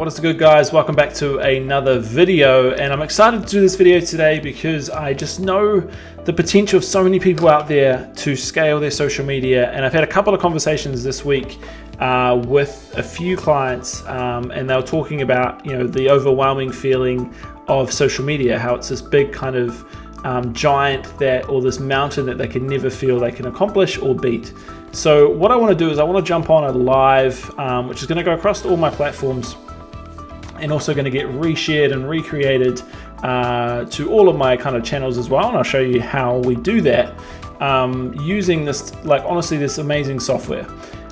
What is good, guys? Welcome back to another video, and I'm excited to do this video today because I just know the potential of so many people out there to scale their social media. And I've had a couple of conversations this week with a few clients, and they were talking about the overwhelming feeling of social media, how it's this big kind of giant or this mountain that they can never feel they can accomplish or beat. So what I want to do is I want to jump on a live, which is going to go across all my platforms and also going to get reshared and recreated to all of my kind of channels as well. And I'll show you how we do that using this, honestly, this amazing software.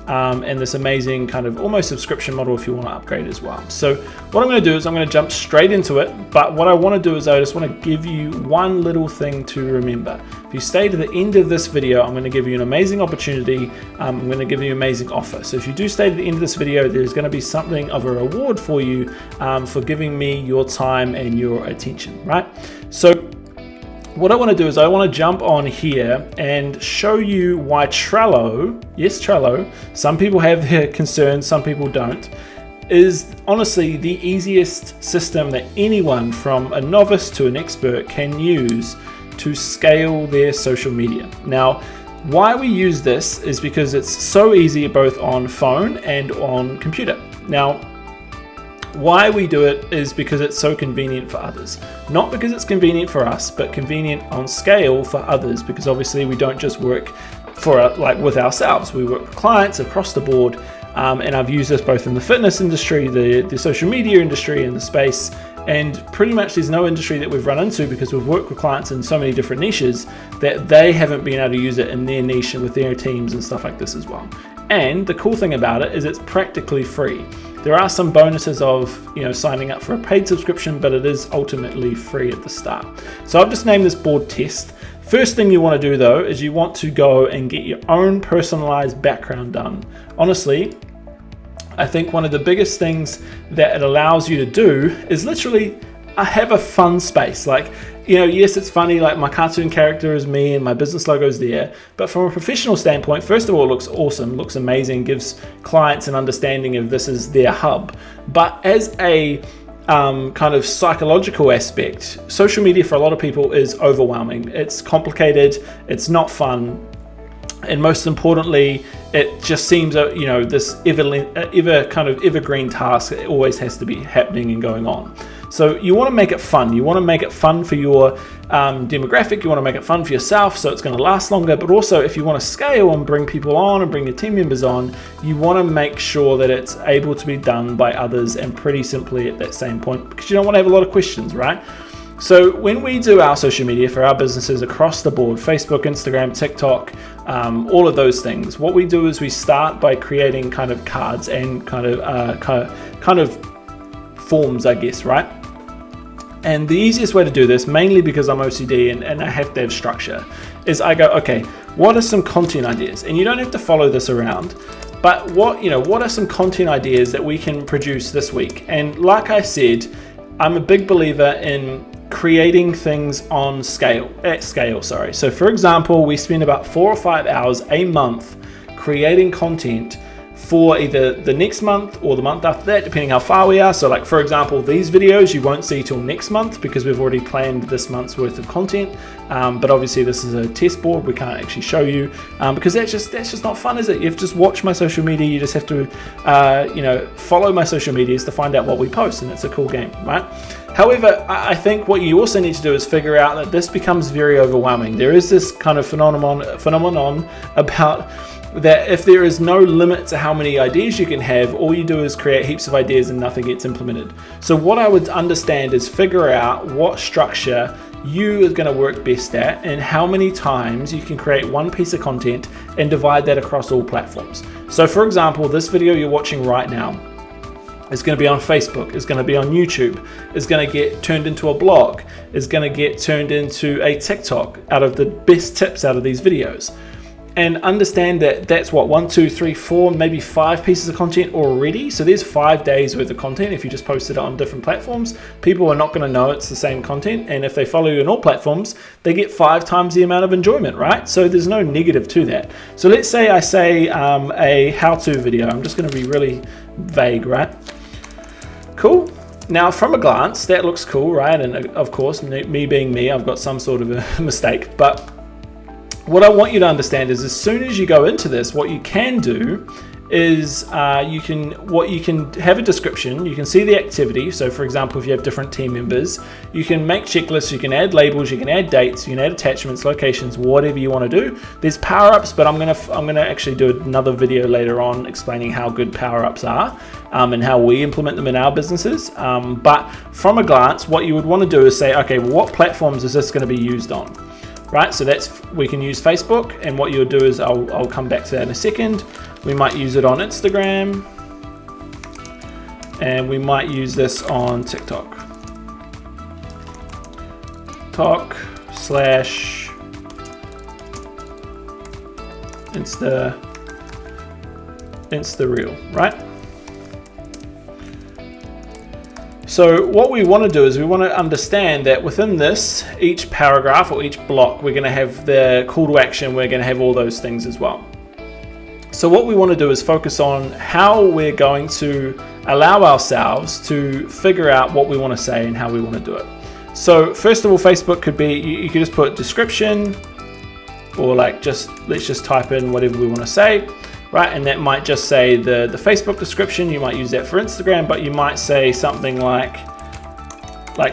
And this amazing kind of almost subscription model if you want to upgrade as well. So what I'm going to do is I'm going to jump straight into it, but what I want to do is I just want to give you one little thing to remember. If you stay to the end of this video, I'm going to give you an amazing opportunity. I'm going to give you an amazing offer. So if you do stay to the end of this video, there's going to be something of a reward for you for giving me your time and your attention, right? So what I want to do is I want to jump on here and show you why Trello, yes, Trello, some people have their concerns, some people don't, is honestly the easiest system that anyone from a novice to an expert can use to scale their social media. Now, why we use this is because it's so easy both on phone and on computer. Now, why we do it is because it's so convenient for others. Not because it's convenient for us, but convenient on scale for others, because obviously we don't just work with ourselves. We work with clients across the board, and I've used this both in the fitness industry, the social media industry, and the space, and pretty much there's no industry that we've run into, because we've worked with clients in so many different niches that they haven't been able to use it in their niche and with their teams and stuff like this as well. And the cool thing about it is it's practically free. There are some bonuses of signing up for a paid subscription, but it is ultimately free at the start. So I've just named this board test. First thing you want to do though is you want to go and get your own personalized background done. Honestly, I think one of the biggest things that it allows you to do is literally have a fun space. Yes, it's funny, my cartoon character is me and my business logo is there, but from a professional standpoint, first of all, it looks awesome, looks amazing, gives clients an understanding of this is their hub. But as a kind of psychological aspect, social media for a lot of people is overwhelming. It's complicated, it's not fun, and most importantly, it just seems this evergreen task. It always has to be happening and going on. So you want to make it fun. You want to make it fun for your demographic. You want to make it fun for yourself, so it's going to last longer. But also, if you want to scale and bring people on and bring your team members on, you want to make sure that it's able to be done by others and pretty simply at that same point, because you don't want to have a lot of questions, right? So when we do our social media for our businesses across the board, Facebook, Instagram, TikTok, all of those things, what we do is we start by creating kind of cards and kind of forms, I guess, right? And the easiest way to do this, mainly because I'm OCD and I have to have structure, is I go, okay, what are some content ideas? And you don't have to follow this around, but what are some content ideas that we can produce this week? And like I said, I'm a big believer in creating things at scale. So for example, we spend about 4 or 5 hours a month creating content for either the next month or the month after that, depending how far we are. So for example, these videos you won't see till next month because we've already planned this month's worth of content. But obviously this is a test board. We can't actually show you because that's just not fun, is it? You've just watched my social media. You just have to, follow my social medias to find out what we post, and it's a cool game, right? However, I think what you also need to do is figure out that this becomes very overwhelming. There is this kind of phenomenon about that if there is no limit to how many ideas you can have, all you do is create heaps of ideas and nothing gets implemented. So what I would understand is figure out what structure you are going to work best at and how many times you can create one piece of content and divide that across all platforms. So for example, this video you're watching right now is going to be on Facebook, is going to be on YouTube, is going to get turned into a blog, is going to get turned into a TikTok out of the best tips out of these videos. And understand that that's what, 1, 2, 3, 4, maybe 5 pieces of content already. So there's 5 days worth of content. If you just posted it on different platforms, people are not going to know it's the same content. And if they follow you on all platforms, they get 5 times the amount of enjoyment, right? So there's no negative to that. So let's say I say a how-to video. I'm just going to be really vague, right? Cool. Now from a glance, that looks cool, right? And of course, me being me, I've got some sort of a mistake. But what I want you to understand is as soon as you go into this, what you can do is you can have a description. You can see the activity. So for example, if you have different team members, you can make checklists, you can add labels, you can add dates, you can add attachments, locations, whatever you want to do. There's power-ups, but I'm gonna actually do another video later on explaining how good power-ups are and how we implement them in our businesses. But from a glance, what you would want to do is say, okay, well, what platforms is this going to be used on? Right, so we can use Facebook, and what you'll do is I'll come back to that in a second. We might use it on Instagram, and we might use this on TikTok. Insta Reel, right? So what we want to do is we want to understand that within this, each paragraph or each block, we're going to have the call to action, we're going to have all those things as well. So what we want to do is focus on how we're going to allow ourselves to figure out what we want to say and how we want to do it. So first of all, Facebook could be, you could just put description, or like let's just type in whatever we want to say, right? And that might just say the Facebook description. You might use that for Instagram, but you might say something like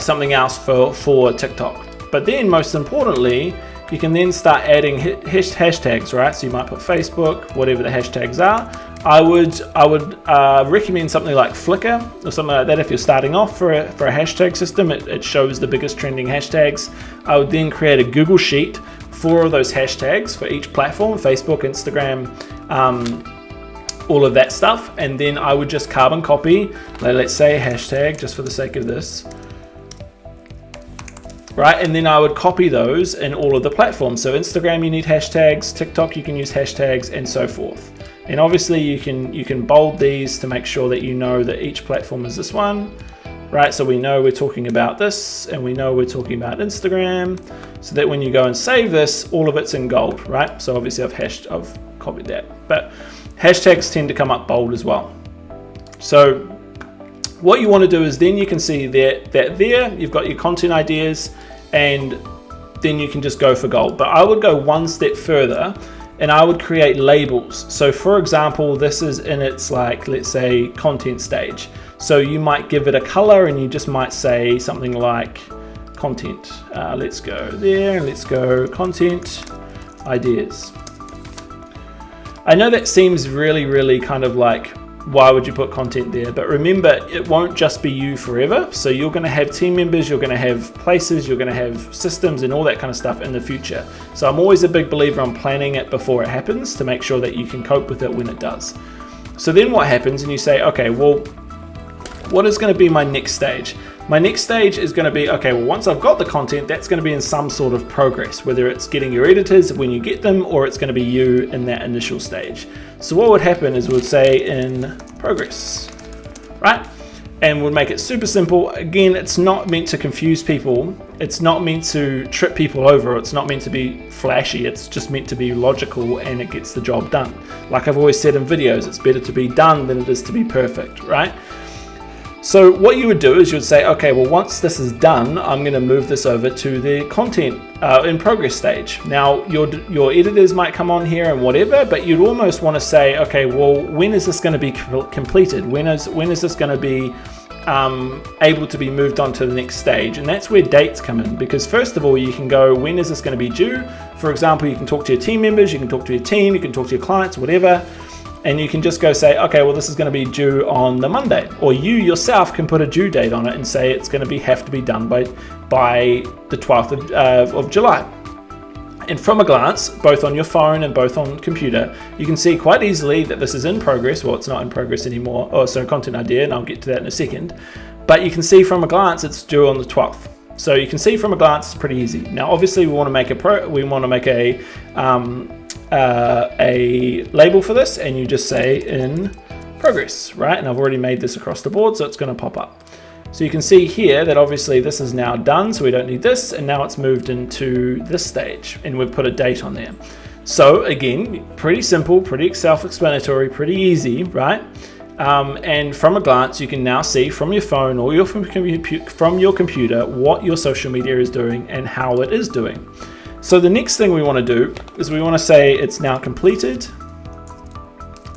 something else for TikTok. But then most importantly, you can then start adding hashtags, right? So you might put Facebook, whatever the hashtags are. I would recommend something like Flickr or something like that if you're starting off for a hashtag system. It shows the biggest trending hashtags. I would then create a Google Sheet for those hashtags for each platform, Facebook, Instagram, all of that stuff. And then I would just carbon copy, let's say hashtag, just for the sake of this. Right, and then I would copy those in all of the platforms. So Instagram, you need hashtags, TikTok, you can use hashtags, and so forth. And obviously you can bold these to make sure that you know that each platform is this one, right? So we know we're talking about this, and we know we're talking about Instagram, so that when you go and save this, all of it's in gold, right? So obviously I've copied that, but hashtags tend to come up bold as well. So what you want to do is then you can see that there you've got your content ideas, and then you can just go for gold. But I would go one step further, and I would create labels. So for example, this is in its let's say content stage. So you might give it a color, and you just might say something like content. Let's go there, and let's go content ideas. I know that seems really kind of like, why would you put content there? But remember, it won't just be you forever. So you're going to have team members, you're going to have places, you're going to have systems and all that kind of stuff in the future. So I'm always a big believer on planning it before it happens to make sure that you can cope with it when it does. So then what happens, and you say, okay, well, what is going to be my next stage? My next stage is going to be, okay, well, once I've got the content, that's going to be in some sort of progress, whether it's getting your editors when you get them, or it's going to be you in that initial stage. So what would happen is we'd say in progress, right? And we'll make it super simple. Again, it's not meant to confuse people. It's not meant to trip people over. It's not meant to be flashy. It's just meant to be logical, and it gets the job done. Like I've always said in videos, it's better to be done than it is to be perfect, right? So what you would do is you would say, okay, well, once this is done, I'm going to move this over to the content in progress stage. Now, your editors might come on here and whatever, but you'd almost want to say, okay, well, when is this going to be completed? When is this going to be able to be moved on to the next stage? And that's where dates come in, because first of all, you can go, when is this going to be due? For example, you can talk to your team members, you can talk to your team, you can talk to your clients, whatever. And you can just go say, okay, well, this is going to be due on the Monday. Or you yourself can put a due date on it and say it's going to have to be done by the 12th of July. And from a glance, both on your phone and both on computer, you can see quite easily that this is in progress. Well, it's not in progress anymore. Oh, so content idea, and I'll get to that in a second. But you can see from a glance it's due on the 12th. So you can see from a glance it's pretty easy. Now, obviously, we want to make a label for this, and you just say in progress, right? And I've already made this across the board, so it's going to pop up. So you can see here that obviously this is now done, so we don't need this, and now it's moved into this stage, and we've put a date on there. So again, pretty simple, pretty self-explanatory, pretty easy, right? And from a glance, you can now see from your phone or from your computer what your social media is doing and how it is doing. So the next thing we want to do is we want to say it's now completed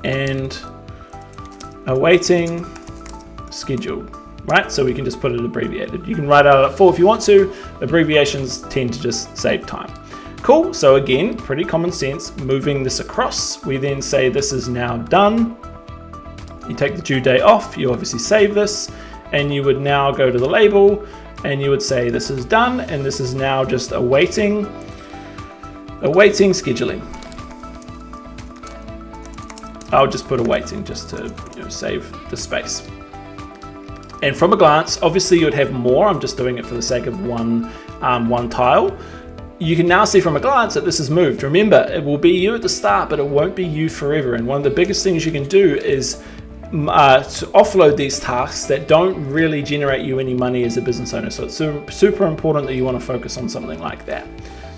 and awaiting scheduled, right? So we can just put it abbreviated. You can write out at full if you want to. Abbreviations tend to just save time. Cool, so again, pretty common sense, moving this across. We then say this is now done. You take the due date off, you obviously save this, and you would now go to the label and you would say this is done, and this is now just awaiting scheduling. I'll just put awaiting just to save the space. And from a glance, obviously you would have more. I'm just doing it for the sake of one tile. You can now see from a glance that this is moved. Remember, it will be you at the start, but it won't be you forever. And one of the biggest things you can do is to offload these tasks that don't really generate you any money as a business owner. So it's super important that you want to focus on something like that.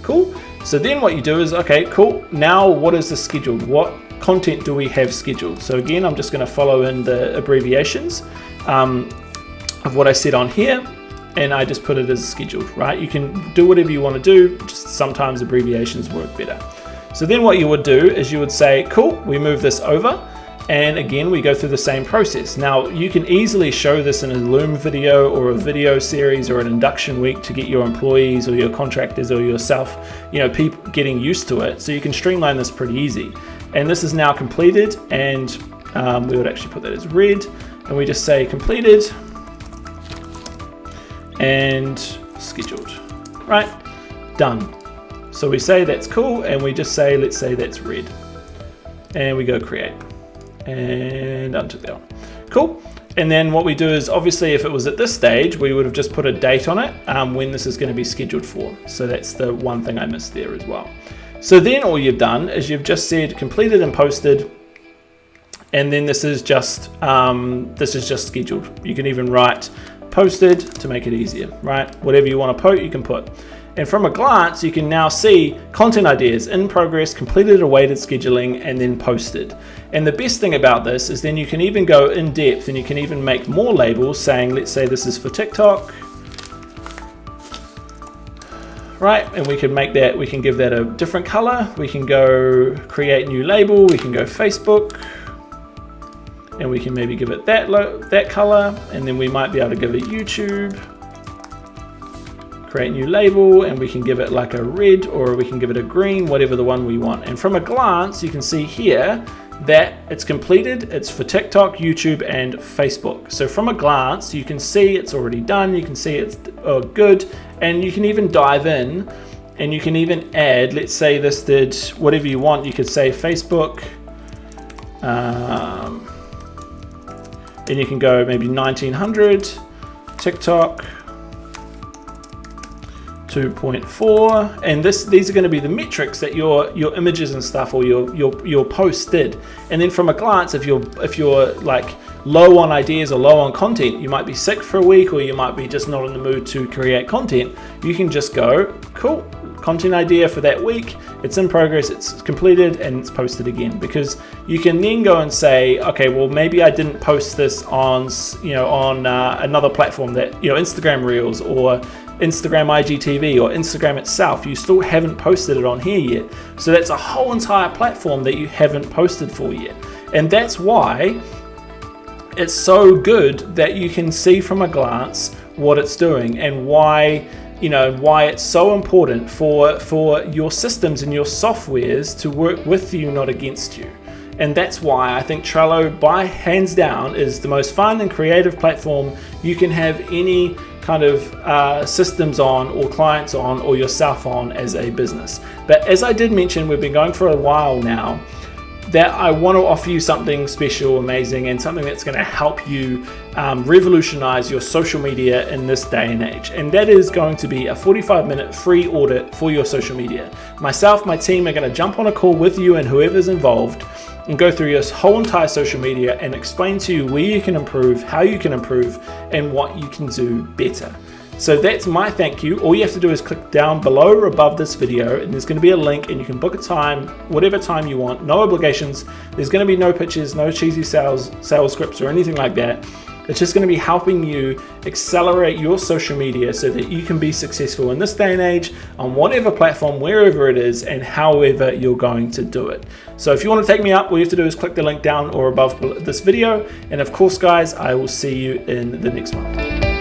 Cool. So then what you do is, okay, cool. Now what is the scheduled? What content do we have scheduled? So again, I'm just going to follow in the abbreviations of what I said on here, and I just put it as scheduled, right? You can do whatever you want to do, just sometimes abbreviations work better. So then what you would do is you would say, cool, we move this over. And again, we go through the same process. Now, you can easily show this in a Loom video or a video series or an induction week to get your employees or your contractors or yourself, people getting used to it. So you can streamline this pretty easy. And this is now completed, and we would actually put that as red, and we just say completed and scheduled, right? Done. So we say that's cool, and we just say, let's say that's red. And we go create. And untick that one. Cool. And then what we do is, obviously, if it was at this stage, we would have just put a date on it when this is going to be scheduled for. So that's the one thing I missed there as well. So then all you've done is you've just said completed and posted, and then this is just scheduled. You can even write posted to make it easier, right? Whatever you want to put, you can put. And from a glance, you can now see content ideas in progress, completed, awaited scheduling, and then posted. And the best thing about this is then you can even go in depth and you can even make more labels saying, let's say this is for TikTok, right? And we can make that, we can give that a different color. We can go create new label. We can go Facebook, and we can maybe give it that color. And then we might be able to give it YouTube. Create new label, and we can give it like a red, or we can give it a green, whatever the one we want. And from a glance, you can see here that it's completed. It's for TikTok, YouTube, and Facebook. So from a glance, you can see it's already done. You can see it's good, and you can even dive in, and you can even add, let's say this did whatever you want. You could say Facebook, and you can go maybe 1900, TikTok 2.4, and these are going to be the metrics that your images and stuff or your post did. And then from a glance, if you're like low on ideas or low on content, you might be sick for a week, or you might be just not in the mood to create content, you can just go, cool, content idea for that week, it's in progress, it's completed, and it's posted again. Because you can then go and say, okay, well, maybe I didn't post this on another platform, that Instagram Reels or Instagram IGTV or Instagram itself. You still haven't posted it on here yet. So that's a whole entire platform that you haven't posted for yet. And that's why it's so good that you can see from a glance what it's doing, and why it's so important for your systems and your softwares to work with you, not against you. And that's why I think Trello, by hands down, is the most fun and creative platform you can have any kind of systems on, or clients on, or yourself on as a business. But as I did mention, we've been going for a while now, that I want to offer you something special, amazing, and something that's going to help you revolutionize your social media in this day and age. And that is going to be a 45-minute free audit for your social media. Myself, my team are going to jump on a call with you and whoever's involved and go through your whole entire social media and explain to you where you can improve, how you can improve, and what you can do better. So that's my thank you. All you have to do is click down below or above this video, and there's going to be a link, and you can book a time, whatever time you want, no obligations. There's going to be no pitches, no cheesy sales scripts or anything like that. It's just going to be helping you accelerate your social media so that you can be successful in this day and age on whatever platform, wherever it is, and however you're going to do it. So if you want to take me up, all you have to do is click the link down or above this video. And of course, guys, I will see you in the next one.